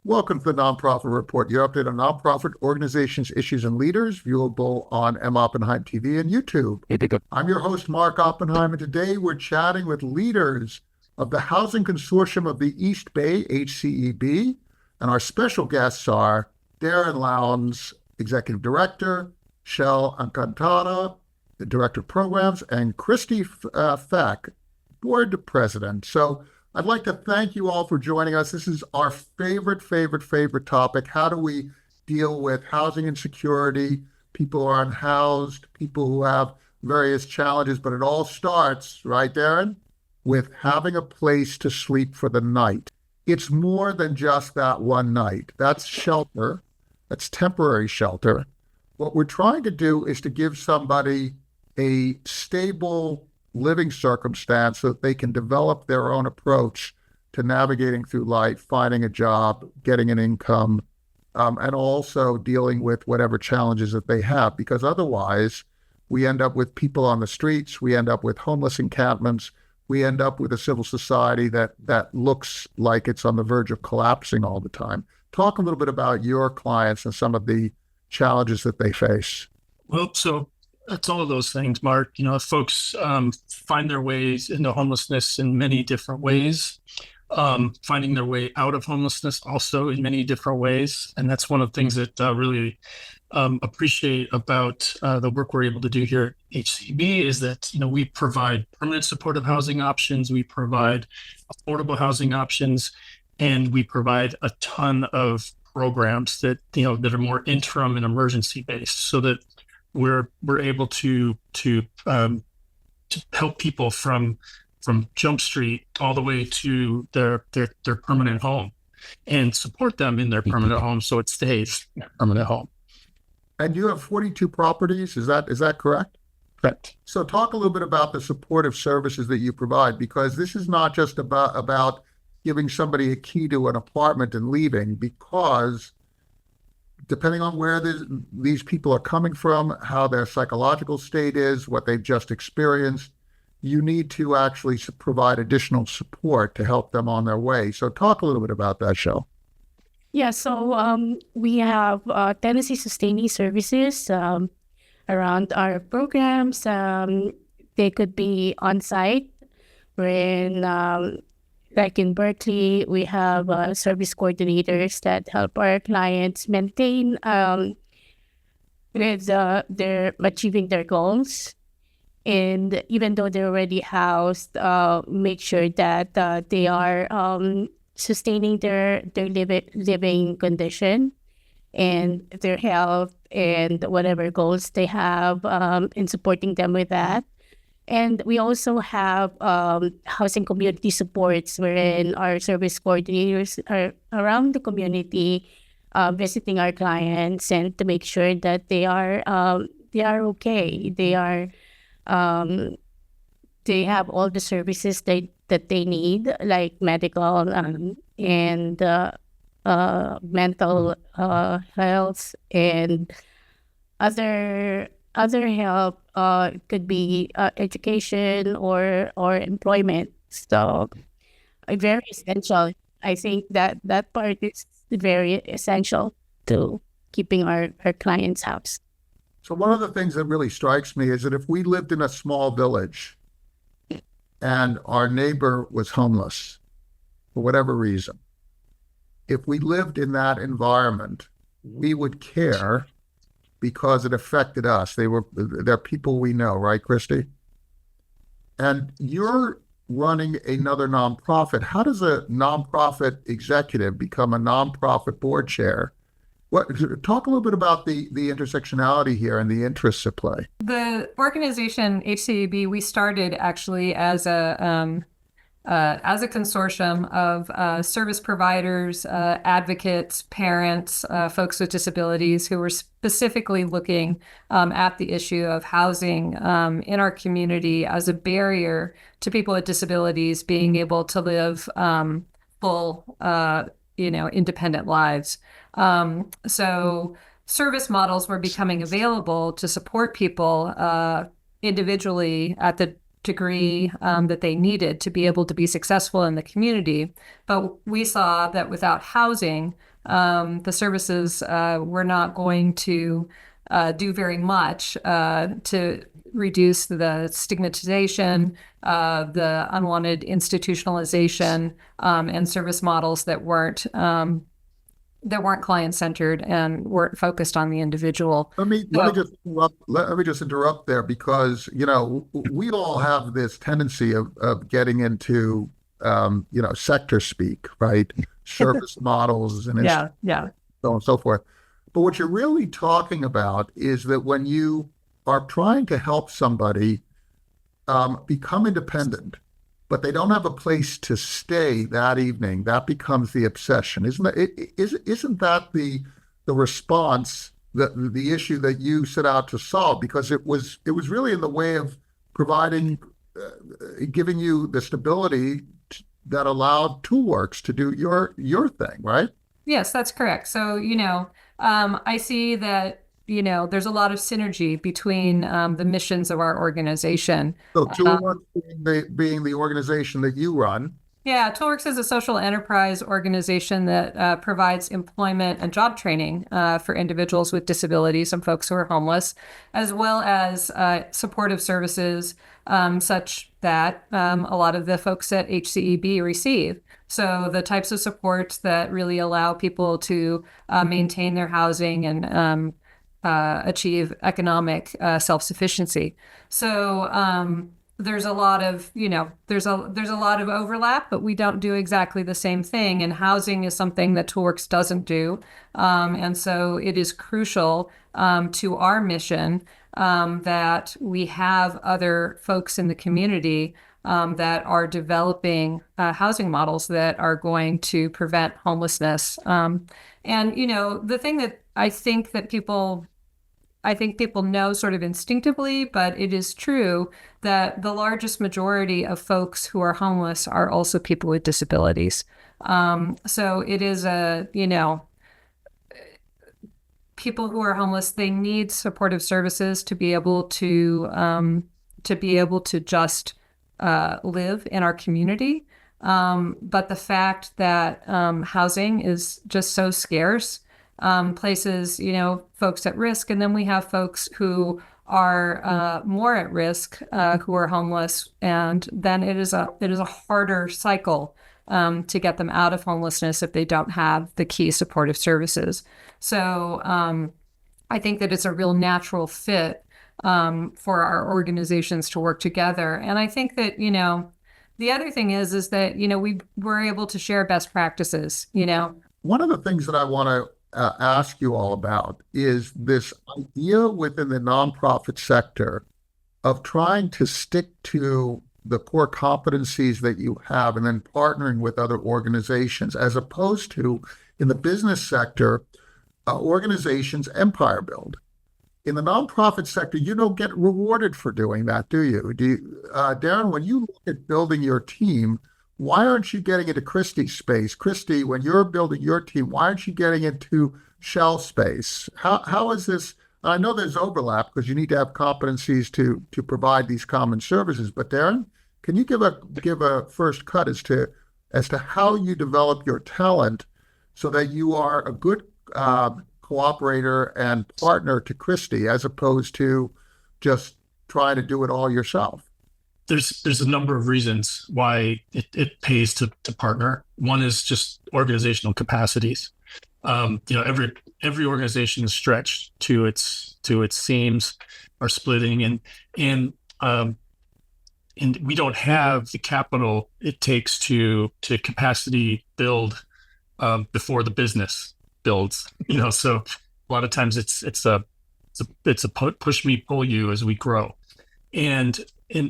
Welcome to the Nonprofit Report, your update on nonprofit organizations, issues, and leaders, viewable on M. Oppenheim TV and YouTube. I'm your host, Mark Oppenheim, and today we're chatting with leaders of the Housing Consortium of the East Bay, HCEB, and our special guests are Darin Lounds, Executive Director, Marichelle Alcantara, the Director of Programs, and Kristy Feck, Board President. So I'd like to thank you all for joining us. This is our favorite topic. How do we deal with housing insecurity, people who are unhoused, people who have various challenges, but it all starts, right, Darin, with having a place to sleep for the night. It's more than just that one night. That's shelter. That's temporary shelter. What we're trying to do is to give somebody a stable living circumstance so that they can develop their own approach to navigating through life, finding a job, getting an income, and also dealing with whatever challenges that they have. Because otherwise, we end up with people on the streets, we end up with homeless encampments, we end up with a civil society that looks like it's on the verge of collapsing all the time. Talk a little bit about your clients and some of the challenges that they face. Well, so it's all of those things, Mark. You know, folks find their ways into homelessness in many different ways, finding their way out of homelessness also in many different ways. And that's one of the things that really appreciate about the work we're able to do here at HCEB is that, you know, we provide permanent supportive housing options, we provide affordable housing options, and we provide a ton of programs that, you know, that are more interim and emergency based, so that we're able to help people from Jump Street all the way to their permanent home, and support them in their permanent home so it stays their permanent home. And you have 42 properties, is that correct? Correct. So talk a little bit about the supportive services that you provide, because this is not just about giving somebody a key to an apartment and leaving, because depending on where these people are coming from, how their psychological state is, what they've just experienced, you need to actually provide additional support to help them on their way. So talk a little bit about that, Shell. Yeah, so we have tenancy sustaining services around our programs. They could be on-site. Like in Berkeley, we have service coordinators that help our clients maintain with their achieving their goals. And even though they're already housed, make sure that they are sustaining their living condition and their health and whatever goals they have, in supporting them with that. And we also have housing community supports, wherein our service coordinators are around the community, visiting our clients and to make sure that they are okay. They have all the services that they need, like medical and mental health and other help. Could be education or employment. So very essential. I think that part is very essential to keeping our clients' house. So one of the things that really strikes me is that if we lived in a small village and our neighbor was homeless for whatever reason, if we lived in that environment, we would care because it affected us. They're people we know, right, Kristy? And you're running another nonprofit. How does a nonprofit executive become a nonprofit board chair? Talk a little bit about the intersectionality here and the interests at play. The organization HCEB, we started actually as a consortium of service providers, advocates, parents, folks with disabilities who were specifically looking at the issue of housing in our community as a barrier to people with disabilities being able to live full, independent lives. So service models were becoming available to support people individually at the degree that they needed to be able to be successful in the community. But we saw that without housing, the services were not going to do very much to reduce the stigmatization, the unwanted institutionalization, and service models that weren't client-centered and weren't focused on the individual. Let me just interrupt there, because we all have this tendency of getting into sector speak, right? Service models and Yeah. so on and so forth. But what you're really talking about is that when you are trying to help somebody become independent, but they don't have a place to stay that evening, that becomes the obsession. Isn't that the response, the issue that you set out to solve? Because it was really in the way of providing, giving you the stability that allowed Toolworks to do your thing, right? Yes, that's correct. So, I see that, there's a lot of synergy between the missions of our organization. So Toolworks being the organization that you run. Yeah, Toolworks is a social enterprise organization that provides employment and job training for individuals with disabilities and folks who are homeless, as well as supportive services such that a lot of the folks at HCEB receive. So the types of supports that really allow people to maintain their housing and achieve economic self-sufficiency. So there's a lot of, there's a lot of overlap, but we don't do exactly the same thing. And housing is something that Toolworks doesn't do. And so it is crucial to our mission that we have other folks in the community that are developing housing models that are going to prevent homelessness. And, the thing that I think people know sort of instinctively, but it is true that the largest majority of folks who are homeless are also people with disabilities. So it is people who are homeless, they need supportive services to be able to just live in our community. But the fact that housing is just so scarce places, folks at risk. And then we have folks who are more at risk, who are homeless. And then it is a harder cycle to get them out of homelessness if they don't have the key supportive services. So I think that it's a real natural fit for our organizations to work together. And I think that, the other thing is that, we were able to share best practices, One of the things that I want to ask you all about is this idea within the nonprofit sector of trying to stick to the core competencies that you have and then partnering with other organizations, as opposed to in the business sector, organizations empire build. In the nonprofit sector, you don't get rewarded for doing that, do you? Darin, when you look at building your team, why aren't you getting into Kristy's space? Kristy, when you're building your team, why aren't you getting into Shell space? How is this? I know there's overlap because you need to have competencies to provide these common services. But Darin, can you give a first cut as to how you develop your talent so that you are a good cooperator and partner to Kristy, as opposed to just trying to do it all yourself? There's a number of reasons why it pays to partner. One is just organizational capacities. Every organization is stretched to its seams, are splitting, and we don't have the capital it takes to capacity build before the business builds. So a lot of times it's a push me, pull you as we grow, and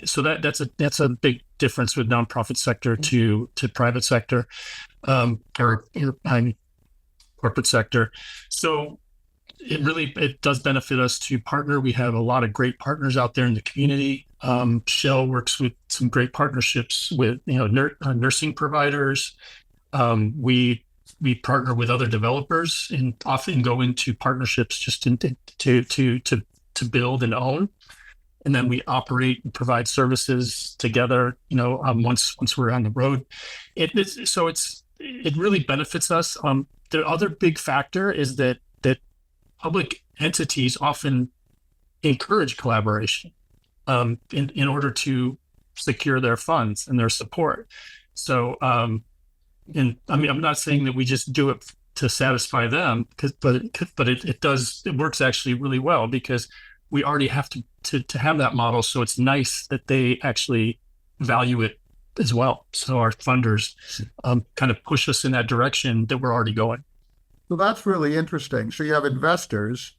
so that's a big difference with nonprofit sector to private sector, or corporate sector. So it does benefit us to partner. We have a lot of great partners out there in the community. Shell works with some great partnerships with nursing providers. We partner with other developers and often go into partnerships just to build and own. And then we operate and provide services together, once we're on the road. It really benefits us. the other big factor is that public entities often encourage collaboration in order to secure their funds and their support. So, and I mean, I'm not saying that we just do it to satisfy them, but it works actually really well, because we already have to have that model. So it's nice that they actually value it as well. So our funders kind of push us in that direction that we're already going. So that's really interesting. So you have investors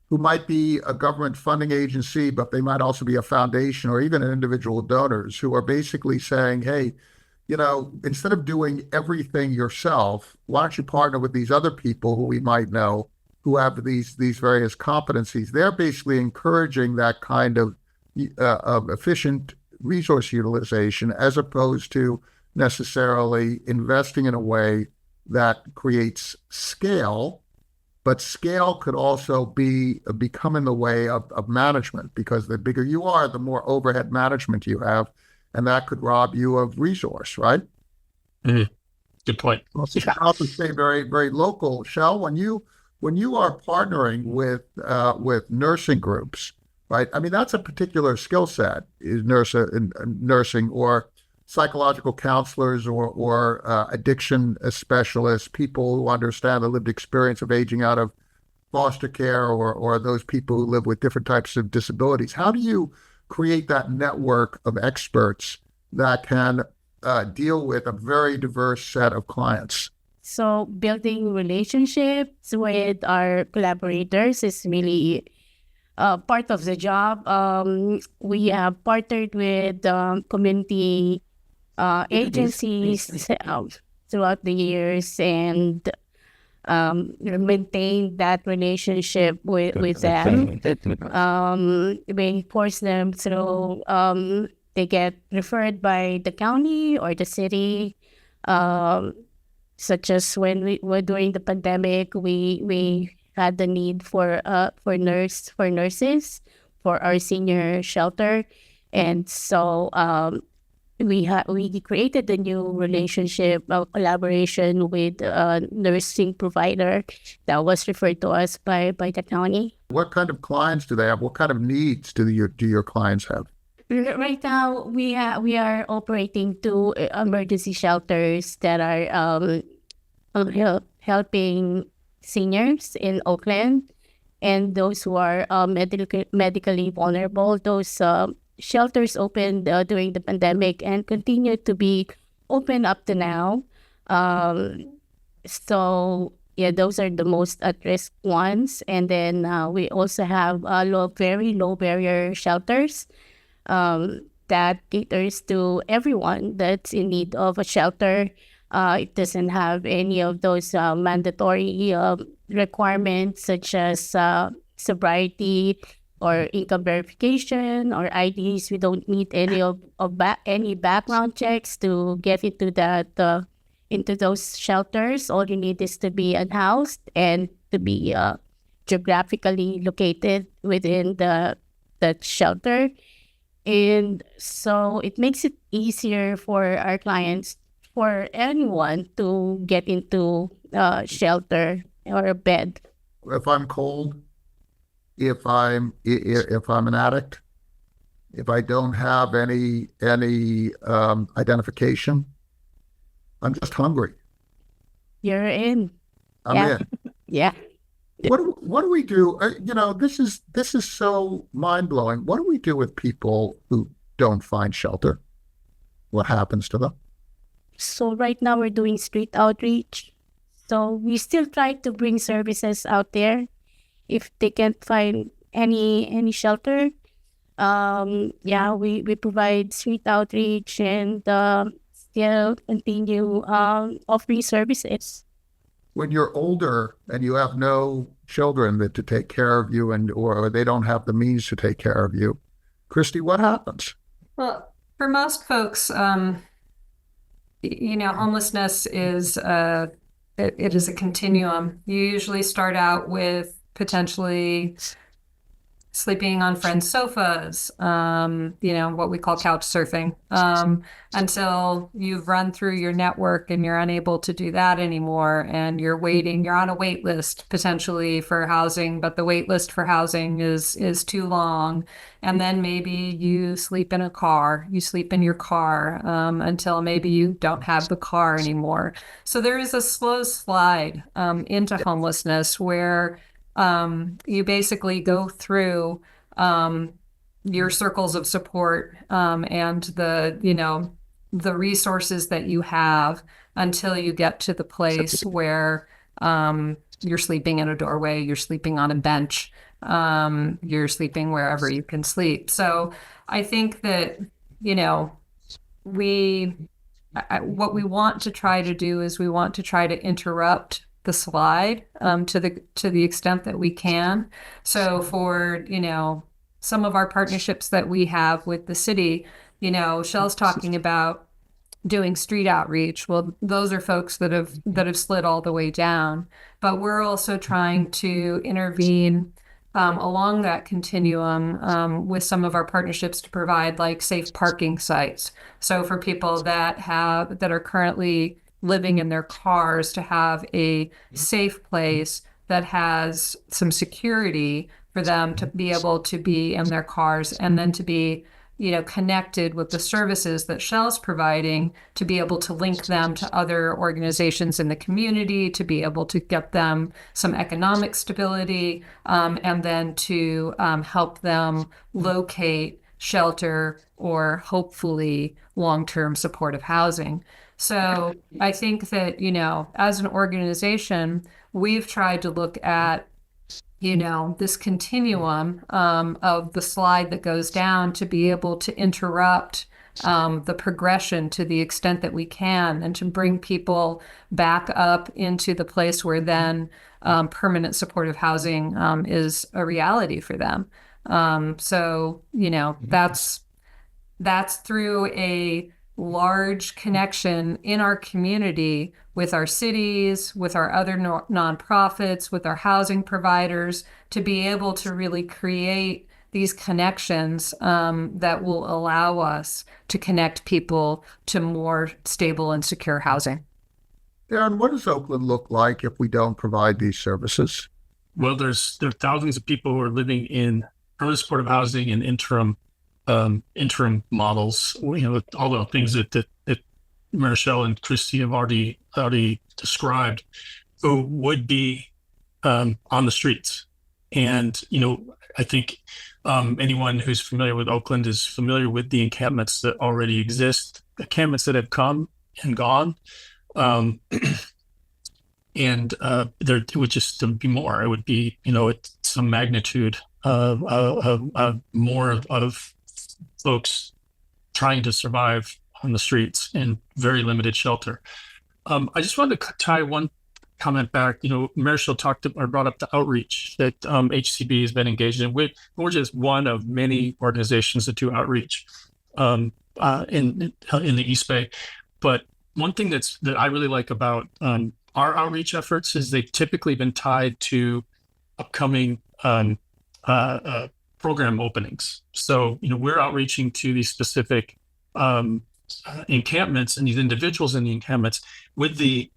who might be a government funding agency, but they might also be a foundation or even an individual donors who are basically saying, hey, you know, instead of doing everything yourself, why don't you partner with these other people who we might know who have these various competencies? They're basically encouraging that kind of efficient resource utilization, as opposed to necessarily investing in a way that creates scale. But scale could also become in the way of management, because the bigger you are, the more overhead management you have, and that could rob you of resource, right? Mm-hmm. Good point. I'll also say very, very local. Shell, when you are partnering with nursing groups, right? I mean, that's a particular skill set, is nursing, or psychological counselors, or addiction specialists, people who understand the lived experience of aging out of foster care, or those people who live with different types of disabilities. How do you create that network of experts that can deal with a very diverse set of clients? So building relationships with our collaborators is really part of the job. We have partnered with community agencies throughout the years, and maintain that relationship with them. We force them through, they get referred by the county or the city, such as when we were during the pandemic, we had the need for nurses for our senior shelter, and so we created a new relationship, collaboration with a nursing provider that was referred to us by the county. What kind of clients do they have? What kind of needs do your clients have? Right now, we are operating 2 emergency shelters that are helping seniors in Oakland and those who are medically vulnerable. Those shelters opened during the pandemic and continue to be open up to now. So yeah, those are the most at-risk ones. And then we also have very low barrier shelters that caters to everyone that's in need of a shelter. It doesn't have any of those mandatory requirements, such as sobriety or income verification or IDs. We don't need any any background checks to get into into those shelters. All you need is to be unhoused and to be geographically located within that shelter. And so it makes it easier for our clients, for anyone, to get into shelter or a bed. If I'm cold, if I'm an addict, if I don't have any identification, I'm just hungry. You're in. I'm Yeah. in. Yeah. What do we do? This is so mind-blowing. What do we do with people who don't find shelter? What happens to them? So right now we're doing street outreach. So we still try to bring services out there. If they can't find any shelter, we provide street outreach and still continue offering services. When you're older and you have no children to take care of you, or they don't have the means to take care of you, Kristy, what happens? Well, for most folks, homelessness is it is a continuum. You usually start out with potentially sleeping on friends' sofas, what we call couch surfing, until you've run through your network and you're unable to do that anymore. And you're on a wait list potentially for housing, but the wait list for housing is too long. And then maybe you sleep in your car until maybe you don't have the car anymore. So there is a slow slide into homelessness where you basically go through your circles of support and the resources that you have until you get to the place where you're sleeping in a doorway, you're sleeping on a bench, you're sleeping wherever you can sleep. So I think that, what we want to try to do is we want to try to interrupt the slide to the extent that we can. So for, some of our partnerships that we have with the city, Shell's talking about doing street outreach. Well, those are folks that have slid all the way down, but we're also trying to intervene along that continuum with some of our partnerships to provide like safe parking sites. So for people that are currently living in their cars, to have a safe place that has some security for them to be able to be in their cars, and then to be connected with the services that Shell's providing, to be able to link them to other organizations in the community, to be able to get them some economic stability, and then to help them locate shelter or hopefully long-term supportive housing. So I think that, as an organization, we've tried to look at this continuum of the slide that goes down, to be able to interrupt the progression to the extent that we can, and to bring people back up into the place where then permanent supportive housing is a reality for them. So, that's through a large connection in our community with our cities, with our other nonprofits, with our housing providers, to be able to really create these connections that will allow us to connect people to more stable and secure housing. Darin, what does Oakland look like if we don't provide these services? Well, there are thousands of people who are living in permanent supportive housing and interim models, all the things that Marichelle and Kristy have already described, who would be on the streets. And, I think anyone who's familiar with Oakland is familiar with the encampments that already exist, encampments that have come and gone. And there would just be more. It would be, at some magnitude more of folks trying to survive on the streets in very limited shelter. I just wanted to tie one comment back. Marichelle brought up the outreach that HCEB has been engaged in. We're just one of many organizations that do outreach in the East Bay. But one thing that I really like about our outreach efforts is they've typically been tied to upcoming program openings. So, we're outreaching to these specific encampments and these individuals in the encampments with the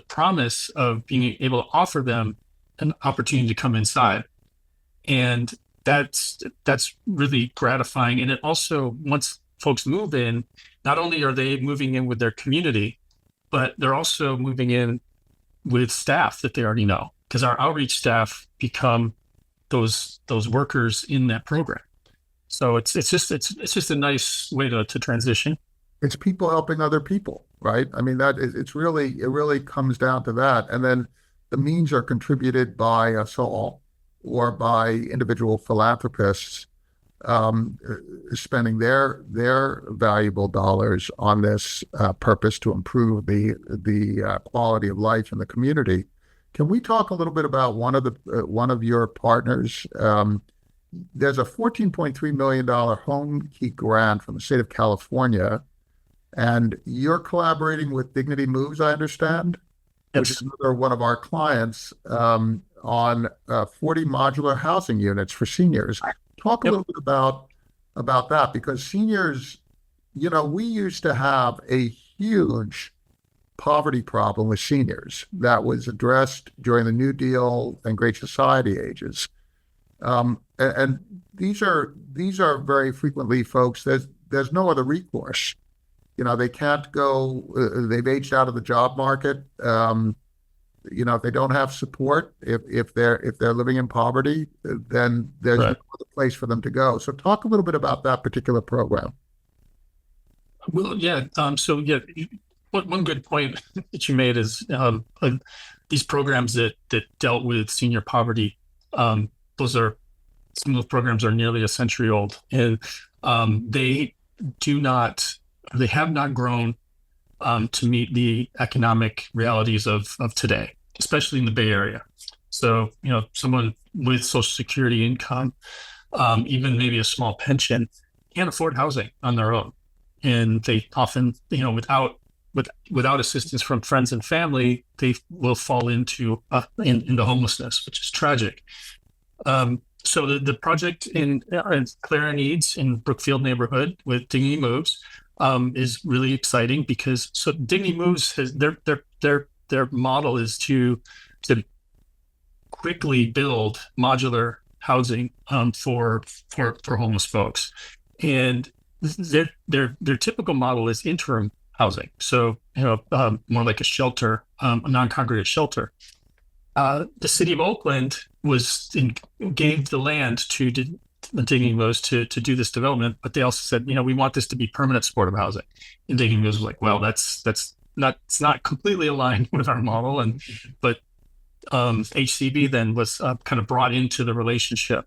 promise of being able to offer them an opportunity to come inside. And that's really gratifying. And it also, once folks move in, not only are they moving in with their community, but they're also moving in with staff that they already know, because our outreach staff become those workers in that program. So it's just a nice way to transition. It's people helping other people, right? I mean, it really comes down to that. And then the means are contributed by us all, or by individual philanthropists spending their valuable dollars on this purpose to improve the quality of life in the community. Can we talk a little bit about one of your partners? There's a $14.3 million Home Key grant from the state of California, and you're collaborating with Dignity Moves, I understand, which is another one of our clients, on 40 modular housing units for seniors. talk a little bit about that, because seniors, we used to have a huge poverty problem with seniors that was addressed during the New Deal and Great Society ages. And these are very frequently folks. There's no other recourse. They can't go. They've aged out of the job market. If they don't have support, if they're living in poverty, then there's no other place for them to go. So talk a little bit about that particular program. Well, yeah. One good point that you made is these programs that dealt with senior poverty. Some of those programs are nearly a century old, and they have not grown to meet the economic realities of today, especially in the Bay Area. So, someone with Social Security income, even maybe a small pension, can't afford housing on their own, and they often, without assistance from friends and family, they will fall into homelessness, which is tragic. So the project in Clara Needs in Brookfield neighborhood with Dignity Moves is really exciting, because Dignity Moves has their model is to quickly build modular housing for homeless folks, and their typical model is interim housing. So more like a shelter, a non-congregate shelter. The city of Oakland gave the land to Dignity Moves to do this development, but they also said, we want this to be permanent supportive housing. And Dignity Moves was like, well, it's not completely aligned with our model, but HCEB then was kind of brought into the relationship,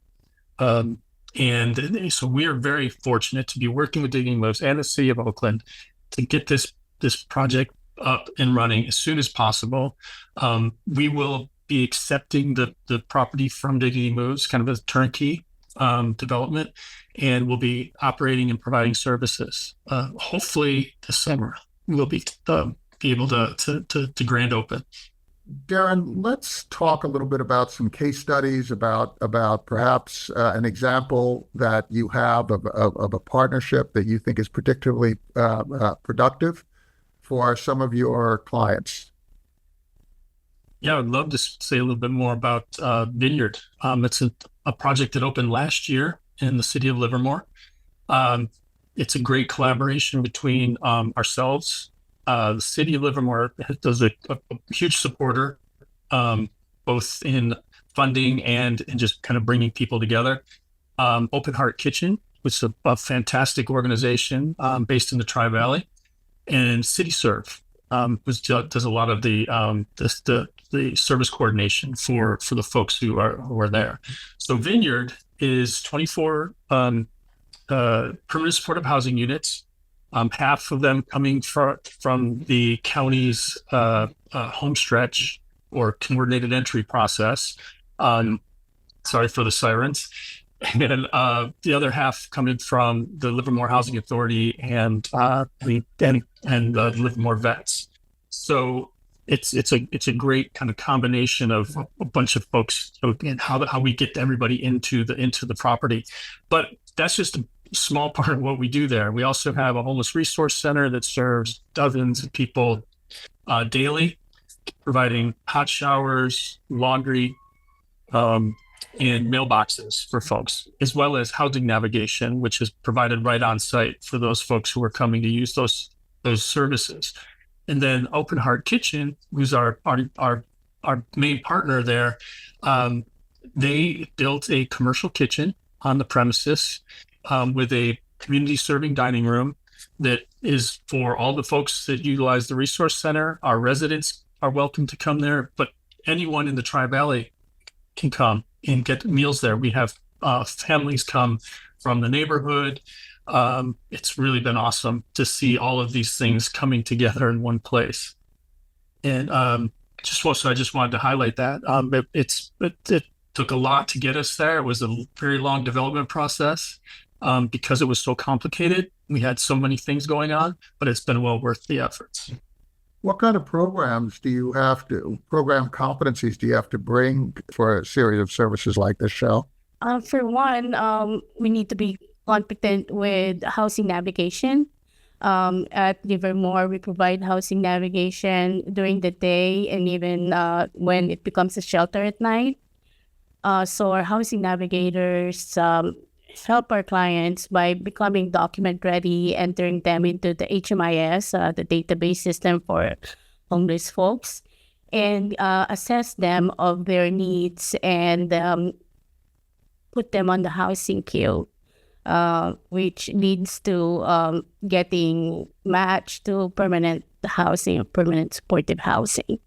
and so we are very fortunate to be working with Dignity Moves and the city of Oakland to get this project up and running as soon as possible. We will be accepting the property from Dignity Moves, kind of a turnkey development, and we'll be operating and providing services. Hopefully this summer we'll be able to grand open. Darin, let's talk a little bit about some case studies, about perhaps an example that you have of a partnership that you think is particularly productive for some of your clients. Yeah, I'd love to say a little bit more about Vineyard. It's a project that opened last year in the city of Livermore. It's a great collaboration between ourselves. The city of Livermore does a huge supporter, both in funding and just kind of bringing people together. Open Heart Kitchen, which is a fantastic organization based in the Tri-Valley, and CityServe, which does a lot of the service coordination for the folks who are there. So Vineyard is 24 permanent supportive housing units. Half of them coming from the county's home stretch or coordinated entry process. Sorry for the sirens. And then the other half coming from the Livermore Housing Authority and the Livermore Vets. So it's a great kind of combination of a bunch of folks, and how we get everybody into the property. But that's just a small part of what we do there. We also have a homeless resource center that serves dozens of people daily, providing hot showers, laundry, and mailboxes for folks, as well as housing navigation, which is provided right on site for those folks who are coming to use those services. And then Open Heart Kitchen, who's our main partner there, they built a commercial kitchen on the premises with a community serving dining room that is for all the folks that utilize the resource center. Our residents are welcome to come there, but anyone in the Tri-Valley can come and get meals there. We have families come from the neighborhood. It's really been awesome to see all of these things coming together in one place. And I just wanted to highlight that. It took a lot to get us there. It was a very long development process because it was so complicated. We had so many things going on, but it's been well worth the efforts. What kind of program competencies do you have to bring for a series of services like this, Shell? For one, we need to be competent with housing navigation. At Livermore, we provide housing navigation during the day and even when it becomes a shelter at night. So our housing navigators help our clients by becoming document ready, entering them into the HMIS, the database system for homeless folks, and assess them of their needs and put them on the housing queue, which leads to getting matched to permanent housing or permanent supportive housing.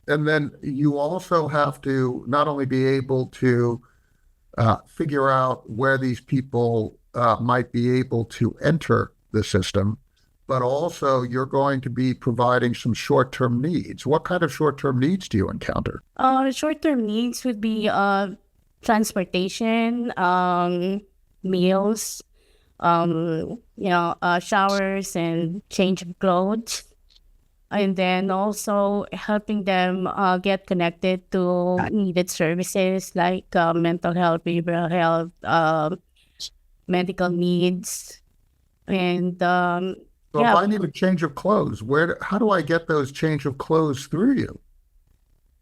And then you also have to not only be able to figure out where these people might be able to enter the system, but also you're going to be providing some short-term needs. What kind of short-term needs do you encounter? Short-term needs would be transportation, meals, showers and change of clothes. And then also helping them get connected to needed services like mental health, behavioral health, medical needs. And So if I need a change of clothes, how do I get those change of clothes through you?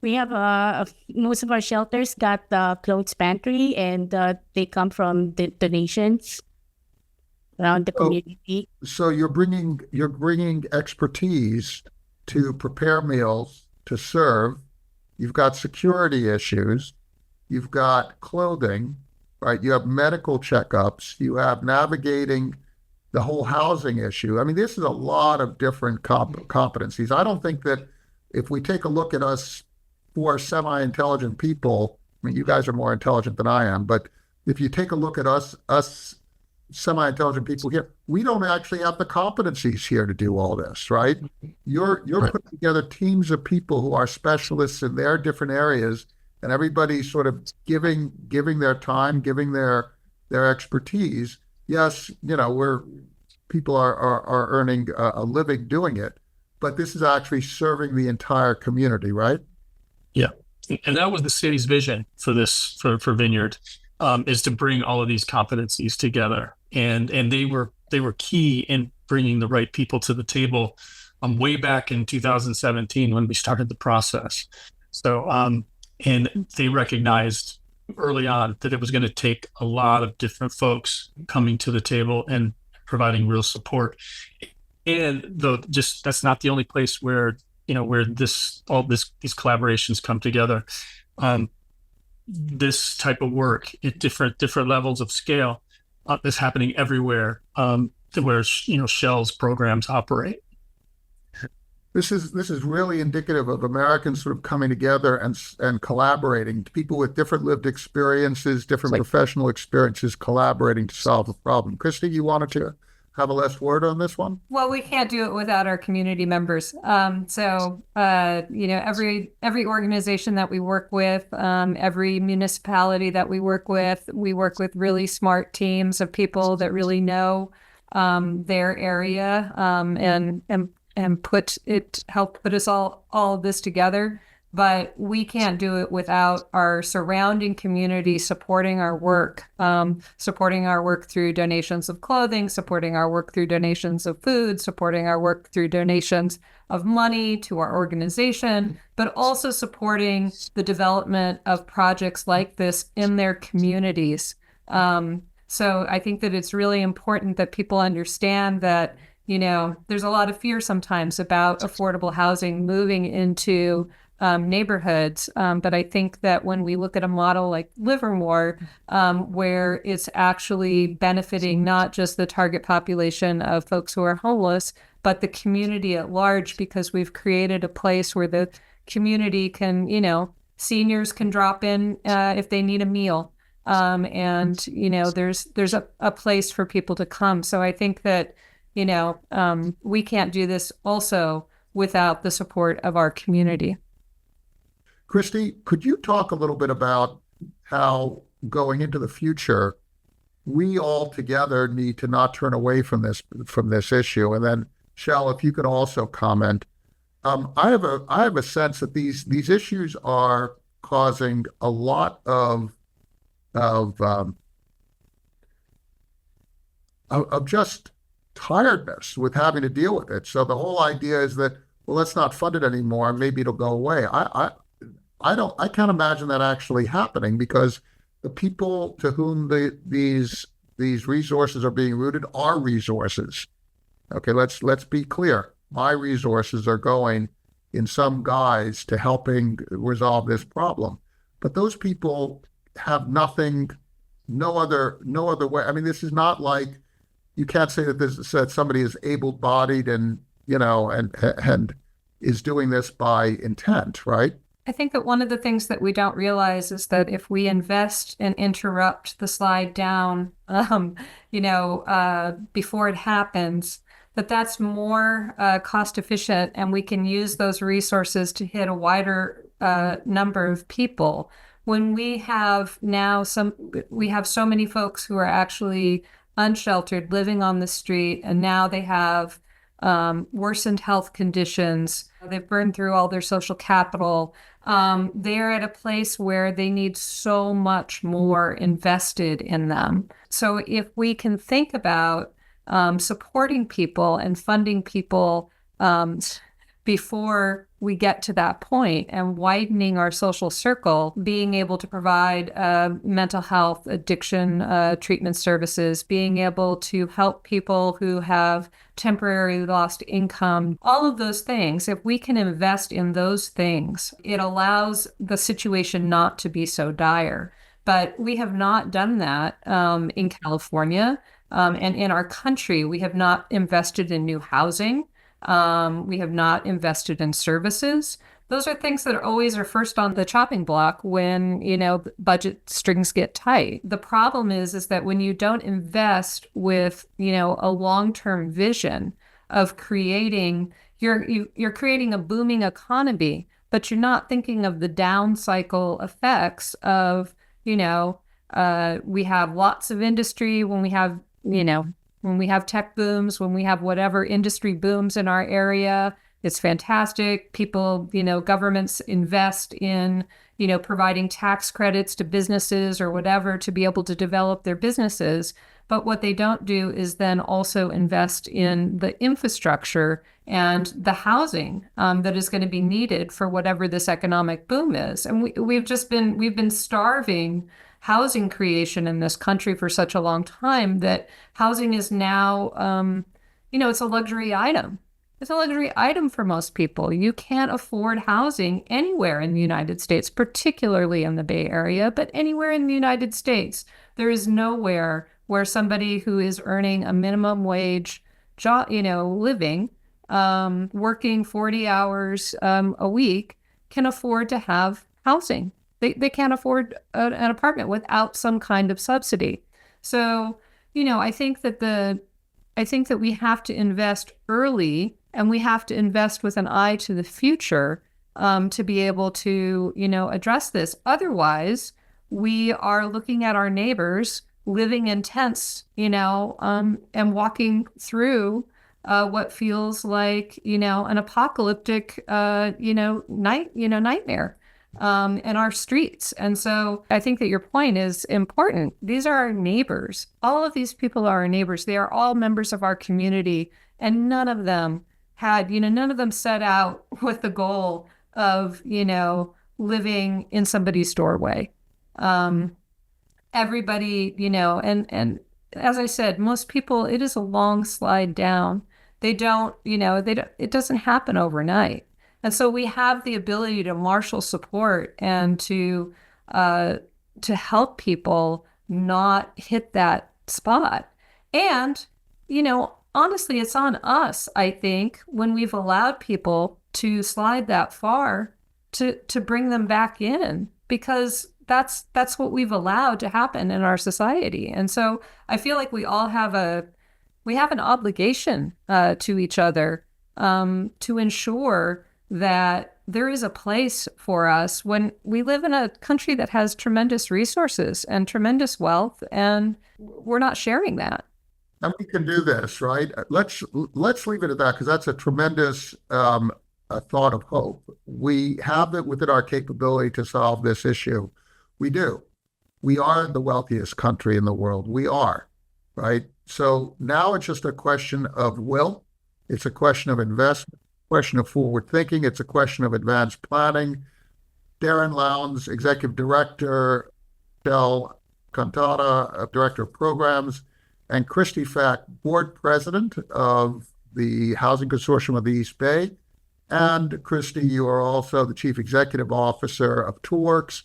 we have most of our shelters got the clothes pantry, and they come from the donations around the community. So you're bringing expertise to prepare meals, to serve. You've got security issues. You've got clothing, right? You have medical checkups. You have navigating the whole housing issue. I mean, this is a lot of different competencies. I don't think that if we take a look at us four semi-intelligent people, I mean, you guys are more intelligent than I am, but if you take a look at us semi-intelligent people here, we don't actually have the competencies here to do all this, right? You're Right. putting together teams of people who are specialists in their different areas, and everybody's sort of giving their time, giving their expertise. Yes, people are earning a living doing it, but this is actually serving the entire community, right? Yeah. And that was the city's vision for this, for Vineyard, is to bring all of these competencies together. And they were key in bringing the right people to the table way back in 2017 when we started the process. So, and they recognized early on that it was going to take a lot of different folks coming to the table and providing real support. And that's not the only place where these collaborations come together. This type of work at different levels of scale is happening everywhere where Shell's programs operate. This is really indicative of Americans sort of coming together and collaborating. People with different lived experiences, different professional experiences, collaborating to solve the problem. Kristy, you wanted to have a last word on this one? Well, we can't do it without our community members. Every organization that we work with, every municipality that we work with really smart teams of people that really know their area and help put us all of this together. But we can't do it without our surrounding community supporting our work through donations of clothing, supporting our work through donations of food, supporting our work through donations of money to our organization, but also supporting the development of projects like this in their communities. So I think that it's really important that people understand that, there's a lot of fear sometimes about affordable housing moving into neighborhoods. But I think that when we look at a model like Livermore, where it's actually benefiting not just the target population of folks who are homeless, but the community at large, because we've created a place where the community can, seniors can drop in if they need a meal. There's a place for people to come. So I think that, we can't do this also without the support of our community. Kristy, could you talk a little bit about how going into the future, we all together need to not turn away from this issue? And then, Shell, if you could also comment. I have a sense that these issues are causing a lot of of just tiredness with having to deal with it. So the whole idea is that, well, let's not fund it anymore. Maybe it'll go away. I can't imagine that actually happening, because the people to whom these resources are being routed are resources. Okay, let's be clear. My resources are going in some guise to helping resolve this problem, but those people have nothing, no other way. I mean, this is not like, you can't say that somebody is able-bodied and is doing this by intent, right? I think that one of the things that we don't realize is that if we invest and interrupt the slide down, before it happens, that's more cost efficient, and we can use those resources to hit a wider number of people. When we have so many folks who are actually unsheltered, living on the street, and now they have worsened health conditions. They've burned through all their social capital. They're at a place where they need so much more invested in them. So if we can think about supporting people and funding people before we get to that point, and widening our social circle, being able to provide mental health, addiction treatment services, being able to help people who have temporarily lost income, all of those things, if we can invest in those things, it allows the situation not to be so dire. But we have not done that in California, and in our country. We have not invested in new housing. We have not invested in services. Those are things that always are first on the chopping block when, budget strings get tight. The problem is that when you don't invest with, a long-term vision of creating, you're creating a booming economy, but you're not thinking of the down cycle effects of, we have lots of industry when we have, when we have tech booms, when we have whatever industry booms in our area, it's fantastic. People, governments invest in, providing tax credits to businesses or whatever to be able to develop their businesses. But what they don't do is then also invest in the infrastructure and the housing that is going to be needed for whatever this economic boom is. And we've been starving housing creation in this country for such a long time that housing is now, it's a luxury item. It's a luxury item for most people. You can't afford housing anywhere in the United States, particularly in the Bay Area, but anywhere in the United States. There is nowhere where somebody who is earning a minimum wage job, living, working 40 hours a week, can afford to have housing. They can't afford an apartment without some kind of subsidy. So, I think that we have to invest early, and we have to invest with an eye to the future to be able to, address this. Otherwise, we are looking at our neighbors living in tents, and walking through what feels like, an apocalyptic, nightmare. In our streets. And so I think that your point is important. These are our neighbors. All of these people are our neighbors. They are all members of our community. And none of them set out with the goal of, living in somebody's doorway. Everybody, and as I said, most people, it is a long slide down. It doesn't happen overnight. And so we have the ability to marshal support and to help people not hit that spot. And, honestly, it's on us, I think, when we've allowed people to slide that far to bring them back in, because that's what we've allowed to happen in our society. And so I feel like we all have an obligation to each other to ensure that there is a place for us when we live in a country that has tremendous resources and tremendous wealth, and we're not sharing that. And we can do this, right? Let's leave it at that, because that's a tremendous a thought of hope. We have it within our capability to solve this issue. We do. we are the wealthiest country in the world. We are, right? So now it's just a question of will. It's a question of investment, question of forward thinking. It's a question of advanced planning. Darin Lounds, Executive Director, Marichelle Alcantara, Director of Programs, and Kristy Feck, Board President of the Housing Consortium of the East Bay. And Kristy, you are also the Chief Executive Officer of Toolworks.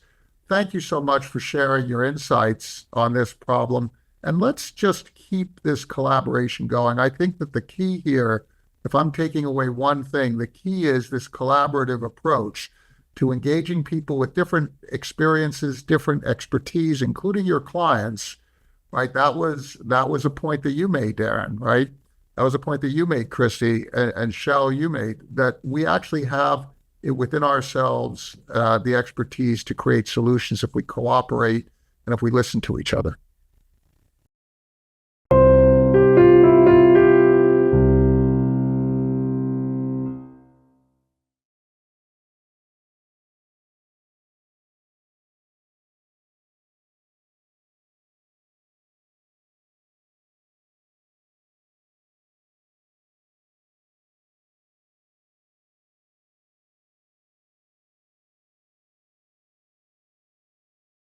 Thank you so much for sharing your insights on this problem. And let's just keep this collaboration going. I think that the key here, if I'm taking away one thing, the key is this collaborative approach to engaging people with different experiences, different expertise, including your clients, right? That was a point that you made, Darin, right? That was a point that you made, Kristy, and Shell, you made, that we actually have it within ourselves, the expertise to create solutions if we cooperate and if we listen to each other.